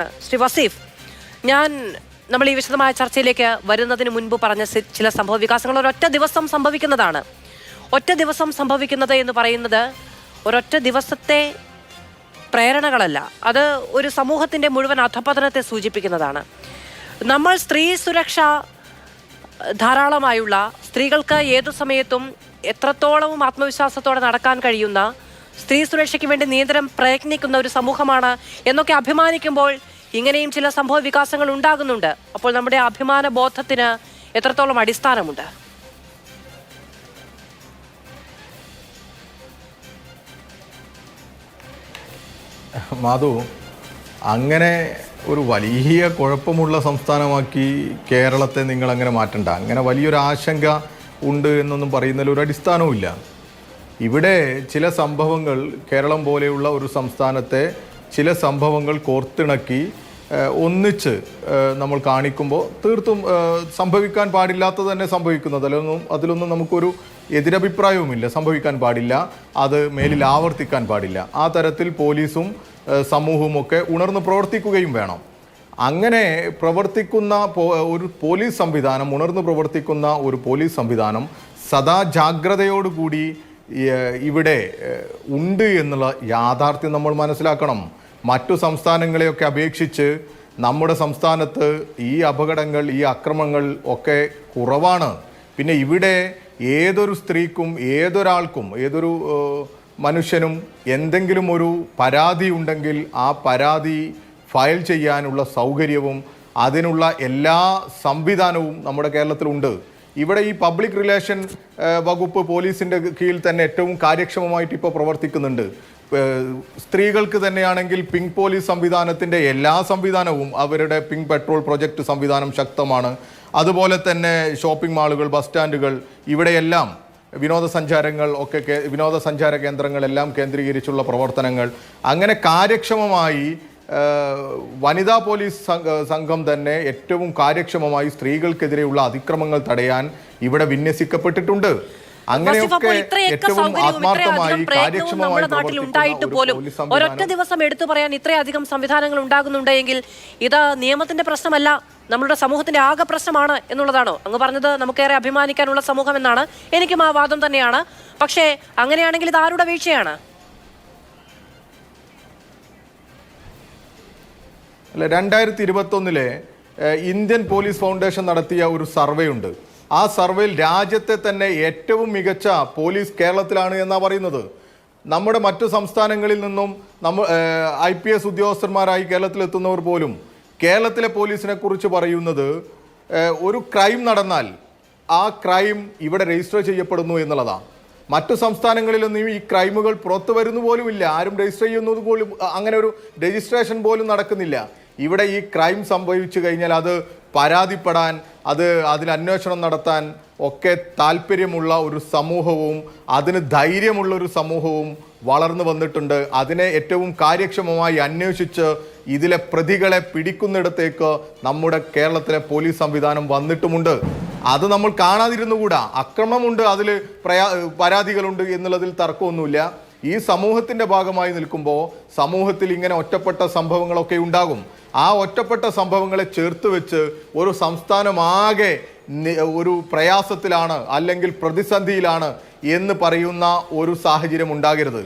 ശ്രീ വസീഫ്, നമ്മൾ ഈ വിശദമായ ചർച്ചയിലേക്ക് വരുന്നതിന് മുൻപ് പറഞ്ഞ ചില സംഭവ വികാസങ്ങൾ ഒരൊറ്റ ദിവസം സംഭവിക്കുന്നതാണ്. ഒറ്റ ദിവസം സംഭവിക്കുന്നത് എന്ന് പറയുന്നത് ഒരൊറ്റ ദിവസത്തെ പ്രേരണകളല്ല, അത് ഒരു സമൂഹത്തിൻ്റെ മുഴുവൻ അധപതനത്തെ സൂചിപ്പിക്കുന്നതാണ്. നമ്മൾ സ്ത്രീ സുരക്ഷ ധാരാളമായുള്ള, സ്ത്രീകൾക്ക് ഏതു സമയത്തും എത്രത്തോളവും ആത്മവിശ്വാസത്തോടെ നടക്കാൻ കഴിയുന്ന, സ്ത്രീ സുരക്ഷയ്ക്ക് വേണ്ടി നിരന്തരം പ്രയത്നിക്കുന്ന ഒരു സമൂഹമാണ് എന്നൊക്കെ അഭിമാനിക്കുമ്പോൾ ഇങ്ങനെയും ചില സംഭവ വികാസങ്ങൾ ഉണ്ടാകുന്നുണ്ട്. അപ്പോൾ നമ്മുടെ അഭിമാന ബോധത്തിന് എത്രത്തോളം അടിസ്ഥാനമുണ്ട്? മാധു, അങ്ങനെ ഒരു വലിയ കുഴപ്പമുള്ള സംസ്ഥാനമാക്കി കേരളത്തെ നിങ്ങൾ അങ്ങനെ മാറ്റണ്ട. അങ്ങനെ വലിയൊരു ആശങ്ക ഉണ്ട് എന്നൊന്നും പറയുന്നതിൽ ഒരു അടിസ്ഥാനവും ഇല്ല. ഇവിടെ ചില സംഭവങ്ങൾ, കേരളം പോലെയുള്ള ഒരു സംസ്ഥാനത്തെ ചില സംഭവങ്ങൾ കോർത്തിണക്കി ഒന്നിച്ച് നമ്മൾ കാണിക്കുമ്പോൾ തീർത്തും സംഭവിക്കാൻ പാടില്ലാത്തത് തന്നെ സംഭവിക്കുന്നത്. അതിലൊന്നും നമുക്കൊരു എതിരഭിപ്രായവുമില്ല. സംഭവിക്കാൻ പാടില്ല, അത് മേലിൽ ആവർത്തിക്കാൻ പാടില്ല. ആ തരത്തിൽ പോലീസും സമൂഹവും ഒക്കെ ഉണർന്ന് പ്രവർത്തിക്കുകയും വേണം. അങ്ങനെ പ്രവർത്തിക്കുന്ന ഒരു പോലീസ് സംവിധാനം, ഉണർന്ന് പ്രവർത്തിക്കുന്ന ഒരു പോലീസ് സംവിധാനം സദാ ജാഗ്രതയോടുകൂടി ഇവിടെ ഉണ്ട് എന്നുള്ള യാഥാർത്ഥ്യം നമ്മൾ മനസ്സിലാക്കണം. മറ്റു സംസ്ഥാനങ്ങളെയൊക്കെ അപേക്ഷിച്ച് നമ്മുടെ സംസ്ഥാനത്ത് ഈ അപകടങ്ങൾ, ഈ അക്രമങ്ങൾ ഒക്കെ കുറവാണ്. പിന്നെ ഇവിടെ ഏതൊരു സ്ത്രീക്കും, ഏതൊരാൾക്കും, ഏതൊരു മനുഷ്യനും എന്തെങ്കിലും ഒരു പരാതി ഉണ്ടെങ്കിൽ ആ പരാതി ഫയൽ ചെയ്യാനുള്ള സൗകര്യവും അതിനുള്ള എല്ലാ സംവിധാനവും നമ്മുടെ കേരളത്തിലുണ്ട്. ഇവിടെ ഈ പബ്ലിക് റിലേഷൻ വകുപ്പ് പോലീസിൻ്റെ കീഴിൽ തന്നെ ഏറ്റവും കാര്യക്ഷമമായിട്ട് ഇപ്പോൾ പ്രവർത്തിക്കുന്നുണ്ട്. സ്ത്രീകൾക്ക് തന്നെയാണെങ്കിൽ പിങ്ക് പോലീസ് സംവിധാനത്തിൻ്റെ എല്ലാ സംവിധാനവും, അവരുടെ പിങ്ക് പെട്രോൾ പ്രൊജക്റ്റ് സംവിധാനം ശക്തമാണ്. അതുപോലെ തന്നെ ഷോപ്പിംഗ് മാളുകൾ, ബസ് സ്റ്റാൻഡുകൾ, ഇവിടെയെല്ലാം വിനോദസഞ്ചാര കേന്ദ്രങ്ങളെല്ലാം കേന്ദ്രീകരിച്ചുള്ള പ്രവർത്തനങ്ങൾ. അങ്ങനെ കാര്യക്ഷമമായി വനിതാ പോലീസ് സംഘം തന്നെ ഏറ്റവും കാര്യക്ഷമമായി സ്ത്രീകൾക്കെതിരെയുള്ള അതിക്രമങ്ങൾ തടയാൻ ഇവിടെ വിന്യസിക്കപ്പെട്ടിട്ടുണ്ട്. അങ്ങനെയൊക്കെ ഏറ്റവും ആത്മാർത്ഥമായി കാര്യക്ഷമമായി ഒരൊറ്റ ദിവസം എടുത്തു പറയാൻ ഇത്രയധികം സംവിധാനങ്ങൾ ഉണ്ടാകുന്നുണ്ടെങ്കിൽ ഇത് നിയമത്തിന്റെ പ്രശ്നമല്ല, നമ്മുടെ സമൂഹത്തിന്റെ ആകെ പ്രശ്നമാണ് എന്നുള്ളതാണോ? അങ്ങ് പറഞ്ഞത് നമുക്കേറെ അഭിമാനിക്കാനുള്ള സമൂഹം എന്നാണ്. എനിക്കും ആ വാദം തന്നെയാണ്. പക്ഷേ അങ്ങനെയാണെങ്കിൽ ഇത് ആരുടെ വീഴ്ചയാണ്? അല്ല, 2021 ഇന്ത്യൻ പോലീസ് ഫൗണ്ടേഷൻ നടത്തിയ ഒരു സർവേ ഉണ്ട്. ആ സർവേയിൽ രാജ്യത്തെ തന്നെ ഏറ്റവും മികച്ച പോലീസ് കേരളത്തിലാണ് എന്നാണ് പറയുന്നത്. നമ്മുടെ മറ്റു സംസ്ഥാനങ്ങളിൽ നിന്നും IPS ഉദ്യോഗസ്ഥന്മാരായി കേരളത്തിലെത്തുന്നവർ പോലും കേരളത്തിലെ പോലീസിനെ കുറിച്ച് പറയുന്നത് ഒരു ക്രൈം നടന്നാൽ ആ ക്രൈം ഇവിടെ രജിസ്റ്റർ ചെയ്യപ്പെടുന്നു എന്നുള്ളതാണ്. മറ്റു സംസ്ഥാനങ്ങളിലൊന്നും ഈ ക്രൈമുകൾ പുറത്തു വരുന്നു പോലുമില്ല. ആരും രജിസ്റ്റർ ചെയ്യുന്നത് പോലും, അങ്ങനെ ഒരു രജിസ്ട്രേഷൻ പോലും നടക്കുന്നില്ല. ഇവിടെ ഈ ക്രൈം സംഭവിച്ചു കഴിഞ്ഞാൽ അത് പരാതിപ്പെടാൻ, അതിന് അന്വേഷണം നടത്താൻ ഒക്കെ താല്പര്യമുള്ള ഒരു സമൂഹവും അതിന് ധൈര്യമുള്ള ഒരു സമൂഹവും വളർന്നു വന്നിട്ടുണ്ട്. അതിനെ ഏറ്റവും കാര്യക്ഷമമായി അന്വേഷിച്ച് ഇതിലെ പ്രതികളെ പിടിക്കുന്നിടത്തേക്ക് നമ്മുടെ കേരളത്തിലെ പോലീസ് സംവിധാനം വന്നിട്ടുമുണ്ട്. അത് നമ്മൾ കാണാതിരുന്നുകൂടാ. അക്രമമുണ്ട്, അതിൽ പരാതികളുണ്ട് എന്നുള്ളതിൽ തർക്കമൊന്നുമില്ല. ഈ സമൂഹത്തിൻ്റെ ഭാഗമായി നിൽക്കുമ്പോൾ സമൂഹത്തിൽ ഇങ്ങനെ ഒറ്റപ്പെട്ട സംഭവങ്ങളൊക്കെ ഉണ്ടാകും. ആ ഒറ്റപ്പെട്ട സംഭവങ്ങളെ ചേർത്ത് വെച്ച് ഒരു സംസ്ഥാനമാകെ ഒരു പ്രയാസത്തിലാണ് അല്ലെങ്കിൽ പ്രതിസന്ധിയിലാണ് എന്ന് പറയുന്ന ഒരു സാഹചര്യം ഉണ്ടാകരുത്.